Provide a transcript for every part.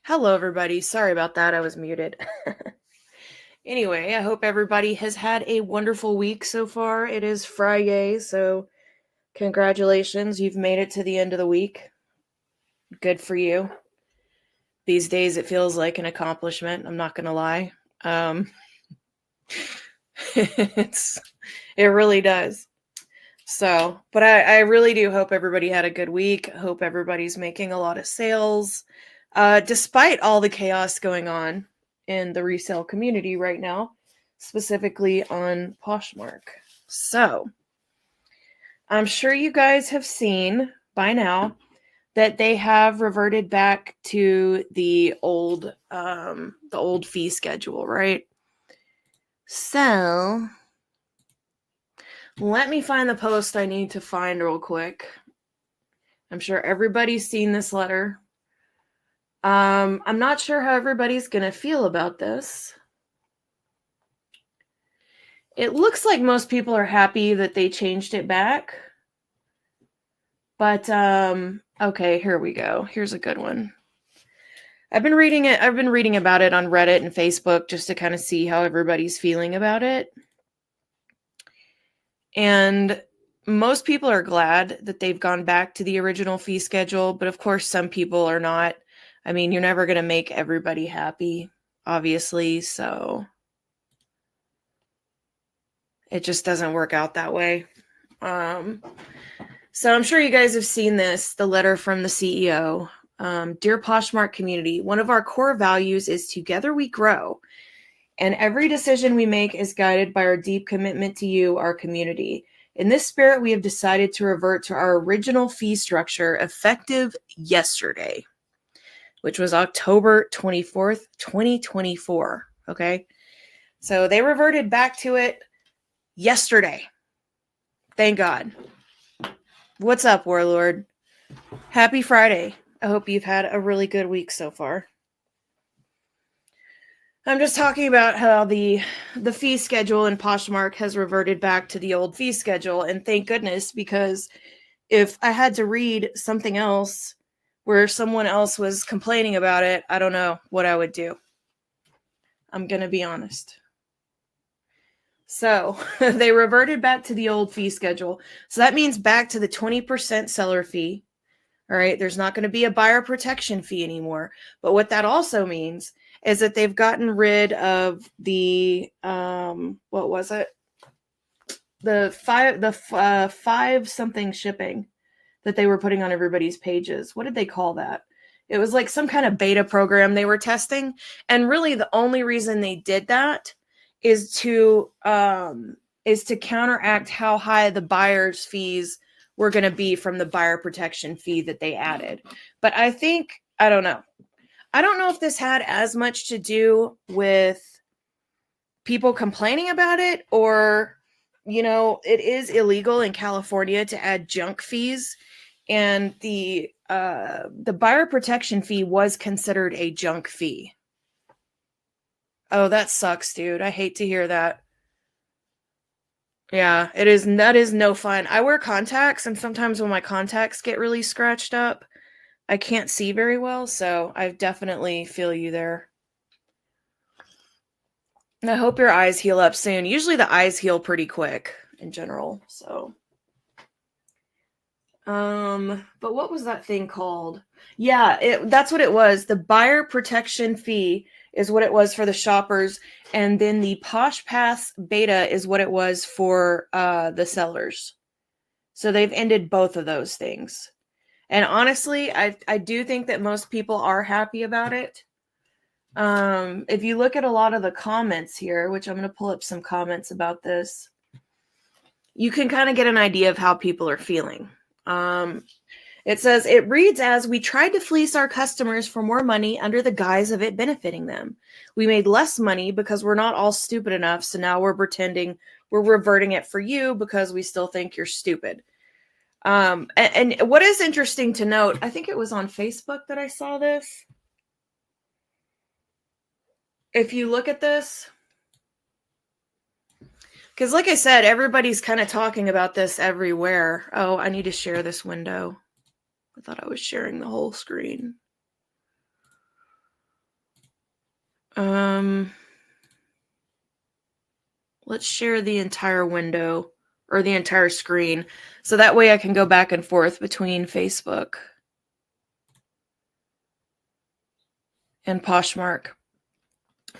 Hello, everybody. Sorry about that. I was muted. Anyway, I hope everybody has had a wonderful week so far. It is Friday, so congratulations. You've made it to the end of the week. Good for you. These days, it feels like an accomplishment. I'm not going to lie. Um, it really does. So, but I really do hope everybody had a good week. I hope everybody's making a lot of sales. Despite all the chaos going on in the resale community right now, specifically on Poshmark. So, I'm sure you guys have seen by now that they have reverted back to the old fee schedule, right? So, let me find the post I need to find real quick. I'm sure everybody's seen this letter. I'm not sure how everybody's going to feel about this. It looks like most people are happy that they changed it back. But, okay, here we go. Here's a good one. I've been reading about it on Reddit and Facebook just to kind of see how everybody's feeling about it. And most people are glad that they've gone back to the original fee schedule, but of course some people are not. I mean, you're never going to make everybody happy, obviously, so it just doesn't work out that way. So I'm sure you guys have seen this, the letter from the CEO. Dear Poshmark community, one of our core values is together we grow, and every decision we make is guided by our deep commitment to you, our community. In this spirit, we have decided to revert to our original fee structure effective yesterday, which was October 24th, 2024. Okay. So they reverted back to it yesterday. Thank God. What's up, Warlord? Happy Friday. I hope you've had a really good week so far. I'm just talking about how the fee schedule in Poshmark has reverted back to the old fee schedule, and thank goodness, because if I had to read something else where someone else was complaining about it, I don't know what I would do. I'm going to be honest. So they reverted back to the old fee schedule. So that means back to the 20% seller fee. All right. There's not going to be a buyer protection fee anymore. But what that also means is that they've gotten rid of the, what was it? The five something shipping that they were putting on everybody's pages. What did they call that? It was like some kind of beta program they were testing. And really the only reason they did that is to counteract how high the buyer's fees were going to be from the buyer protection fee that they added. But I don't know if this had as much to do with people complaining about it, or, it is illegal in California to add junk fees. And the buyer protection fee was considered a junk fee. Oh, that sucks, dude. I hate to hear that. Yeah, it is. That is no fun. I wear contacts, and sometimes when my contacts get really scratched up, I can't see very well, so I definitely feel you there. And I hope your eyes heal up soon. Usually the eyes heal pretty quick in general, so. But what was that thing called? Yeah, that's what it was. The buyer protection fee is what it was for the shoppers, and then the Posh Pass beta is what it was for the sellers. So they've ended both of those things. And honestly, I do think that most people are happy about it. If you look at a lot of the comments here, which I'm going to pull up some comments about this, you can kind of get an idea of how people are feeling. It says, it reads as, we tried to fleece our customers for more money under the guise of it benefiting them. We made less money because we're not all stupid enough, so now we're pretending we're reverting it for you because we still think you're stupid. And what is interesting to note, I think it was on Facebook that I saw this. If you look at this, because like I said, everybody's kind of talking about this everywhere. Oh, I need to share this window. I thought I was sharing the whole screen. Let's share the entire window or the entire screen. So that way I can go back and forth between Facebook and Poshmark.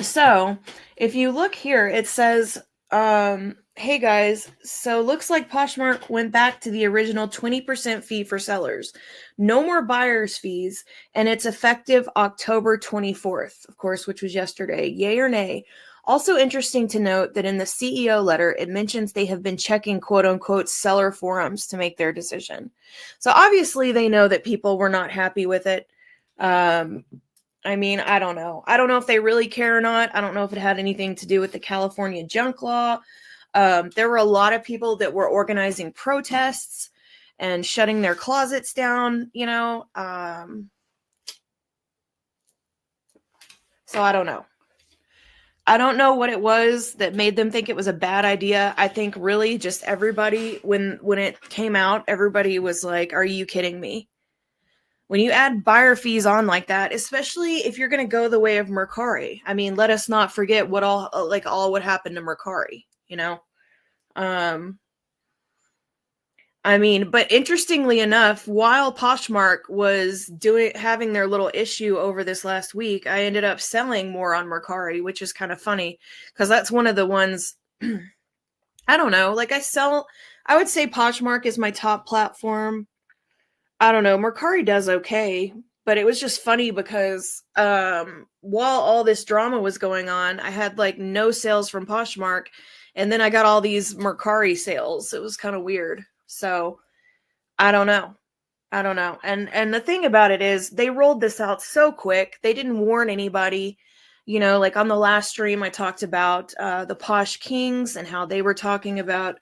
So if you look here, it says, hey guys, so looks like Poshmark went back to the original 20% fee for sellers. No more buyer's fees, and it's effective October 24th, of course, which was yesterday. Yay or nay? Also interesting to note that in the CEO letter, it mentions they have been checking quote unquote seller forums to make their decision. So obviously they know that people were not happy with it. I mean, I don't know. I don't know if they really care or not. I don't know if it had anything to do with the California junk law. There were a lot of people that were organizing protests and shutting their closets down, you know. So I don't know. I don't know what it was that made them think it was a bad idea. I think really just everybody, when it came out, everybody was like, are you kidding me? When you add buyer fees on like that, especially if you're going to go the way of Mercari, I mean, let us not forget what all what happened to Mercari, you know? I mean, but interestingly enough, while Poshmark was having their little issue over this last week, I ended up selling more on Mercari, which is kind of funny because that's one of the ones, I don't know, like I would say Poshmark is my top platform. I don't know, Mercari does okay, but it was just funny because while all this drama was going on, I had like no sales from Poshmark, and then I got all these Mercari sales. It was kind of weird. So I don't know. And the thing about it is they rolled this out so quick. They didn't warn anybody. You know, like on the last stream, I talked about the Posh Kings and how they were talking about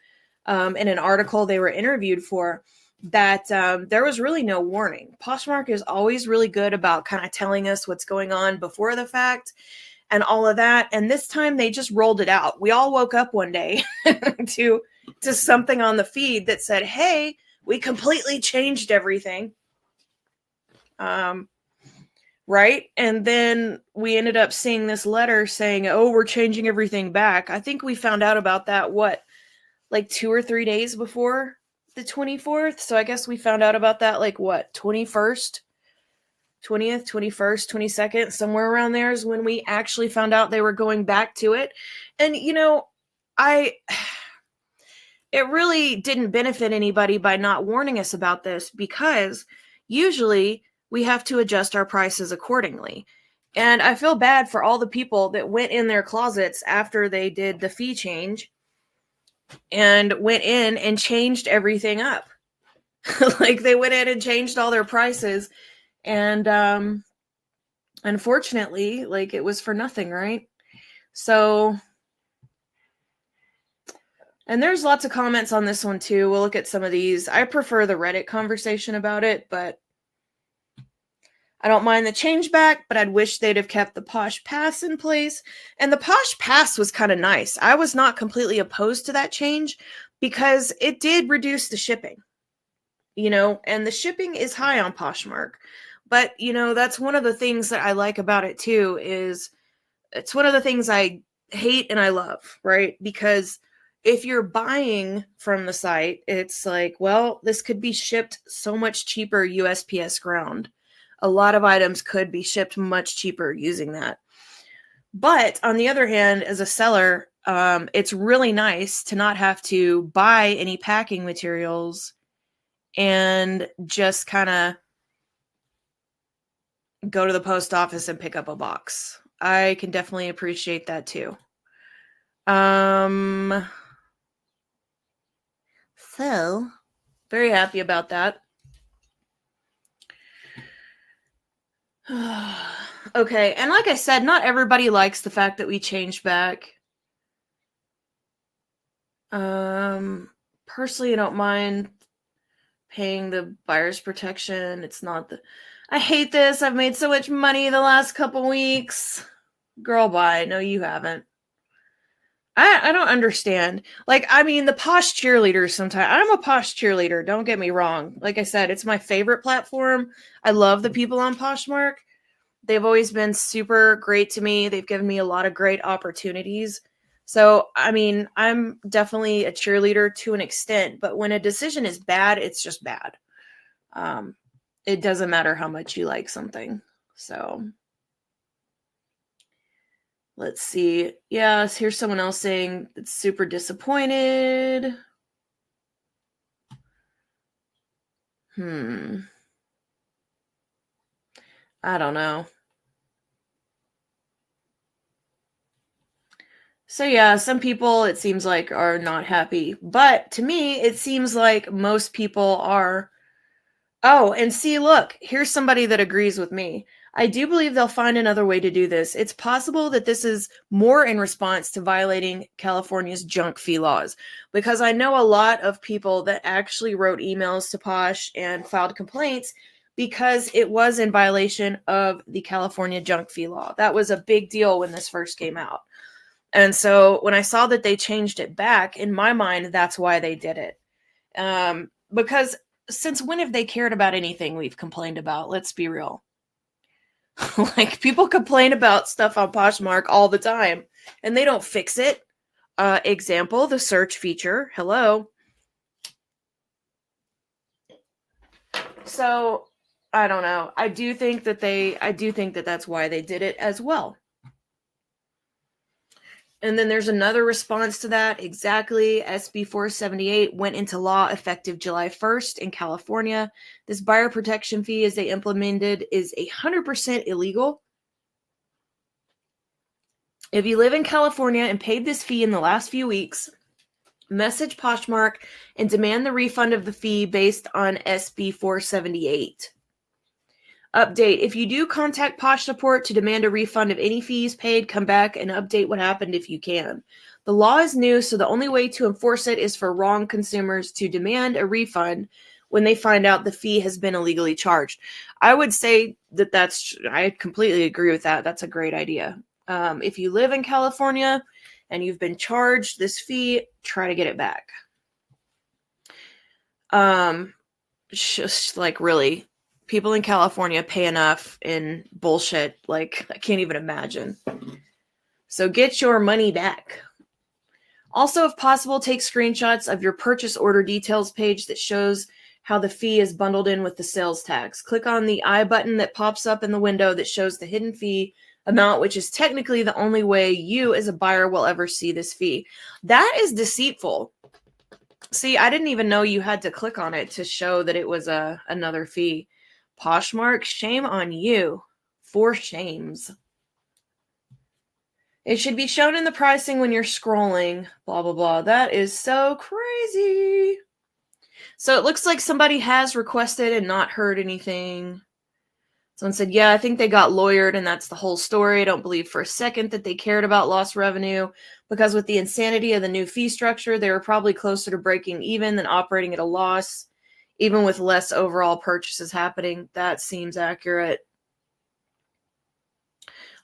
in an article they were interviewed for, that there was really no warning. Poshmark is always really good about kind of telling us what's going on before the fact and all of that. And this time they just rolled it out. We all woke up one day to something on the feed that said, hey, we completely changed everything. Right? And then we ended up seeing this letter saying, oh, we're changing everything back. I think we found out about that, like 2 or 3 days before the 24th. So I guess we found out about that 21st, 20th, 21st, 22nd, somewhere around there is when we actually found out they were going back to it. And, you know, it really didn't benefit anybody by not warning us about this, because usually we have to adjust our prices accordingly. And I feel bad for all the people that went in their closets after they did the fee change and went in and changed everything up. Like they went in and changed all their prices, and unfortunately, like it was for nothing, right? So, and there's lots of comments on this one too. We'll look at some of these. I prefer the Reddit conversation about it, but I don't mind the change back, but I'd wish they'd have kept the Posh Pass in place. And the Posh Pass was kind of nice. I was not completely opposed to that change because it did reduce the shipping, you know, and the shipping is high on Poshmark. But, you know, that's one of the things that I like about it too, is it's one of the things I hate and I love, right? Because if you're buying from the site, it's like, well, this could be shipped so much cheaper USPS ground. A lot of items could be shipped much cheaper using that. But on the other hand, as a seller, it's really nice to not have to buy any packing materials and just kind of go to the post office and pick up a box. I can definitely appreciate that too. So very happy about that. Okay, and like I said, not everybody likes the fact that we changed back. Personally, I don't mind paying the buyer's protection. It's not I hate this. I've made so much money the last couple weeks. Girl, bye. No, you haven't. I don't understand. Like, I mean, the Posh cheerleaders sometimes. I'm a Posh cheerleader. Don't get me wrong. Like I said, it's my favorite platform. I love the people on Poshmark. They've always been super great to me. They've given me a lot of great opportunities. So, I mean, I'm definitely a cheerleader to an extent, but when a decision is bad, it's just bad. Um, it doesn't matter how much you like something. So, let's see. Yes, here's someone else saying it's super disappointed. I don't know. So yeah, some people it seems like are not happy, but to me it seems like most people are. Oh, and see, look, here's somebody that agrees with me. I do believe they'll find another way to do this. It's possible that this is more in response to violating California's junk fee laws, because I know a lot of people that actually wrote emails to Posh and filed complaints because it was in violation of the California junk fee law. That was a big deal when this first came out. And so when I saw that they changed it back, in my mind, that's why they did it. Because since when have they cared about anything we've complained about? Let's be real. Like, people complain about stuff on Poshmark all the time, and they don't fix it. Example, the search feature. Hello. So, I don't know. I do think that that's why they did it as well. And then there's another response to that. Exactly. SB 478 went into law effective July 1st in California. This buyer protection fee, as they implemented, is 100% illegal. If you live in California and paid this fee in the last few weeks, message Poshmark and demand the refund of the fee based on SB 478. Update. If you do contact Posh Support to demand a refund of any fees paid, come back and update what happened if you can. The law is new, so the only way to enforce it is for wrong consumers to demand a refund when they find out the fee has been illegally charged. I would say I completely agree with that. That's a great idea. If you live in California and you've been charged this fee, try to get it back. Just like, really, people in California pay enough in bullshit. Like, I can't even imagine. So get your money back. Also, if possible, take screenshots of your purchase order details page that shows how the fee is bundled in with the sales tax. Click on the I button that pops up in the window that shows the hidden fee amount, which is technically the only way you as a buyer will ever see this fee. That is deceitful. See, I didn't even know you had to click on it to show that it was another fee. Poshmark, shame on you. For shames. It should be shown in the pricing when you're scrolling. Blah, blah, blah. That is so crazy. So it looks like somebody has requested and not heard anything. Someone said, yeah, I think they got lawyered, and that's the whole story. I don't believe for a second that they cared about lost revenue, because with the insanity of the new fee structure, they were probably closer to breaking even than operating at a loss, even with less overall purchases happening. That seems accurate.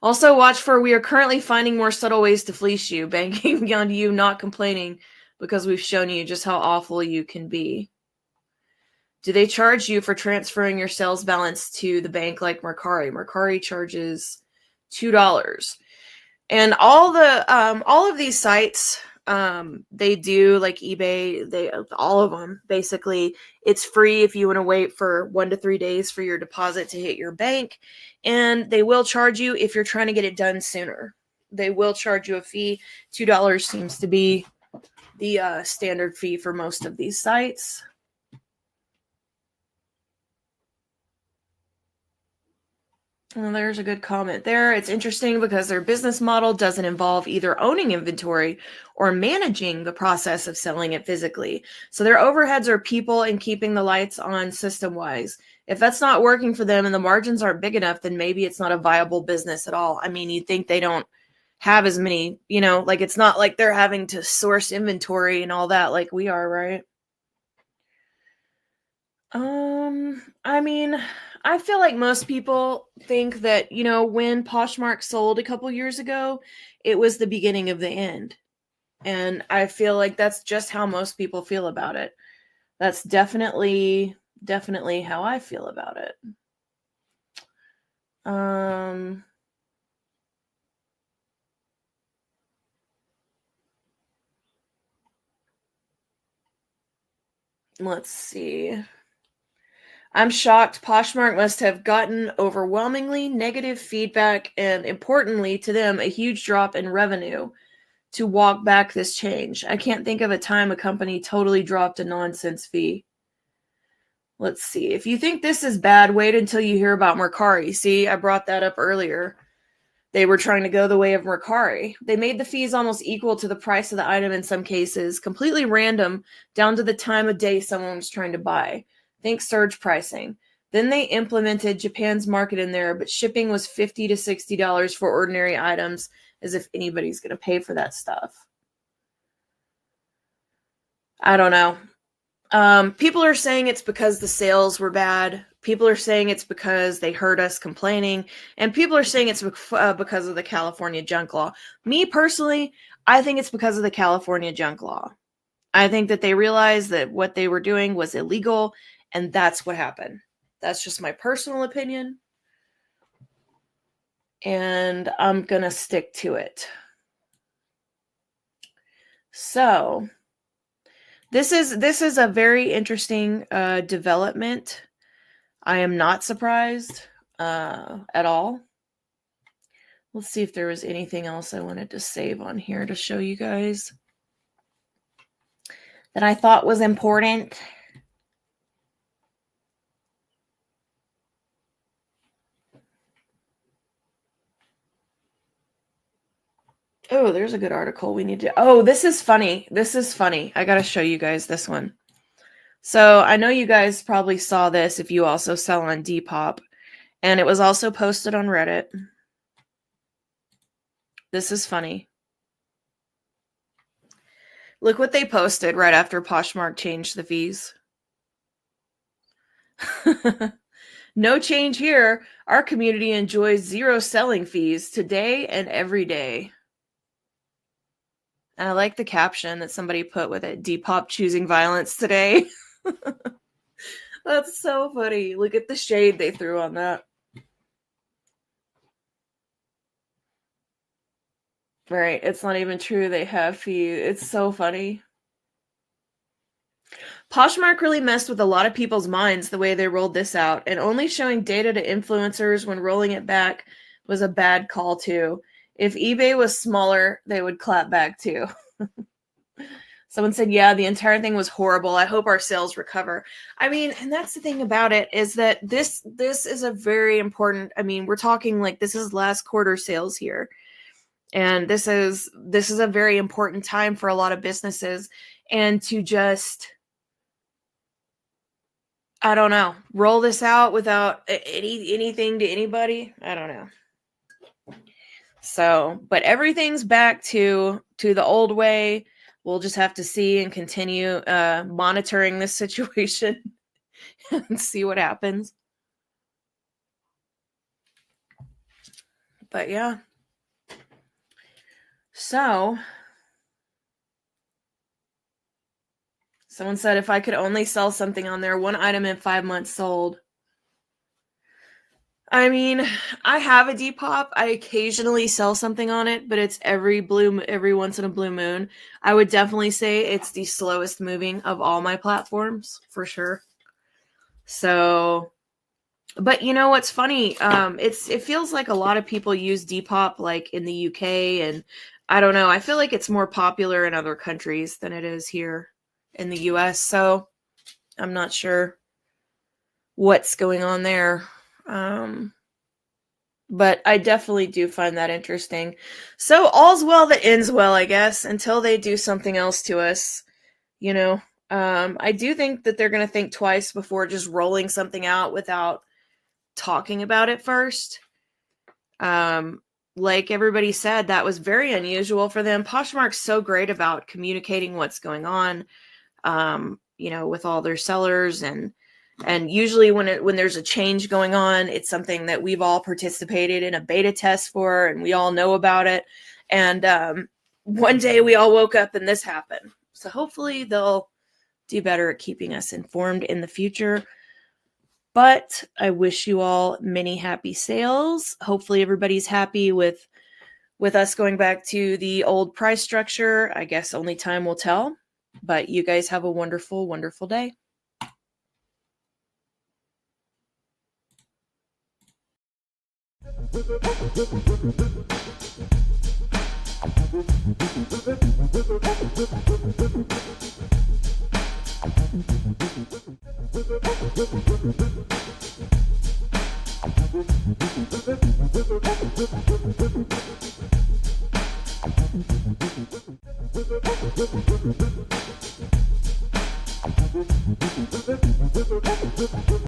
Also, watch for we are currently finding more subtle ways to fleece you, banking on you not complaining because we've shown you just how awful you can be. Do they charge you for transferring your sales balance to the bank like Mercari? Mercari charges $2. And all of these sites, they do, like eBay, all of them, basically, it's free if you want to wait for 1 to 3 days for your deposit to hit your bank. And they will charge you if you're trying to get it done sooner. They will charge you a fee. $2 seems to be the standard fee for most of these sites. Well, there's a good comment there. It's interesting because their business model doesn't involve either owning inventory or managing the process of selling it physically. So their overheads are people and keeping the lights on system-wise. If that's not working for them and the margins aren't big enough, then maybe it's not a viable business at all. I mean, you'd think they don't have as many, like, it's not like they're having to source inventory and all that like we are, right? I mean, I feel like most people think that, when Poshmark sold a couple years ago, it was the beginning of the end. And I feel like that's just how most people feel about it. That's definitely how I feel about it. Um, let's see. I'm shocked. Poshmark must have gotten overwhelmingly negative feedback and, importantly to them, a huge drop in revenue to walk back this change. I can't think of a time a company totally dropped a nonsense fee. Let's see. If you think this is bad, wait until you hear about Mercari. See, I brought that up earlier. They were trying to go the way of Mercari. They made the fees almost equal to the price of the item in some cases, completely random, down to the time of day someone was trying to buy. Think surge pricing. Then they implemented Japan's market in there, but shipping was $50 to $60 for ordinary items, as if anybody's going to pay for that stuff. I don't know. People are saying it's because the sales were bad. People are saying it's because they heard us complaining. And people are saying it's because of the California junk law. Me personally, I think it's because of the California junk law. I think that they realized that what they were doing was illegal, and that's what happened. That's just my personal opinion. And I'm going to stick to it. So, this is a very interesting development. I am not surprised at all. Let's see if there was anything else I wanted to save on here to show you guys that I thought was important. Oh, there's a good article we need to... Oh, this is funny. This is funny. I got to show you guys this one. So I know you guys probably saw this if you also sell on Depop. And it was also posted on Reddit. This is funny. Look what they posted right after Poshmark changed the fees. No change here. Our community enjoys 0 selling fees today and every day. And I like the caption that somebody put with it. Depop choosing violence today. That's so funny. Look at the shade they threw on that. Right. It's not even true they have fees. It's so funny. Poshmark really messed with a lot of people's minds the way they rolled this out, and only showing data to influencers when rolling it back was a bad call too. If eBay was smaller, they would clap back too. Someone said, yeah, the entire thing was horrible. I hope our sales recover. I mean, and that's the thing about it is that this is a very important, I mean, we're talking like this is last quarter sales here. And this is a very important time for a lot of businesses. And to just, I don't know, roll this out without anything to anybody, I don't know. So, but everything's back to the old way. We'll just have to see and continue monitoring this situation and see what happens. But yeah. So, someone said if I could only sell something on there, 1 item in 5 months sold. I mean, I have a Depop. I occasionally sell something on it, but it's every once in a blue moon. I would definitely say it's the slowest moving of all my platforms, for sure. So, but you know what's funny? It feels like a lot of people use Depop like in the UK, and I don't know. I feel like it's more popular in other countries than it is here in the US. So, I'm not sure what's going on there. But I definitely do find that interesting. So all's well that ends well, I guess, until they do something else to us, you know. I do think that they're going to think twice before just rolling something out without talking about it first. Like everybody said, that was very unusual for them. Poshmark's so great about communicating what's going on, you know, with all their sellers, and usually when there's a change going on, it's something that we've all participated in a beta test for, and we all know about it. And one day we all woke up and this happened. So hopefully they'll do better at keeping us informed in the future. But I wish you all many happy sales. Hopefully everybody's happy with us going back to the old price structure. I guess only time will tell. But you guys have a wonderful, wonderful day.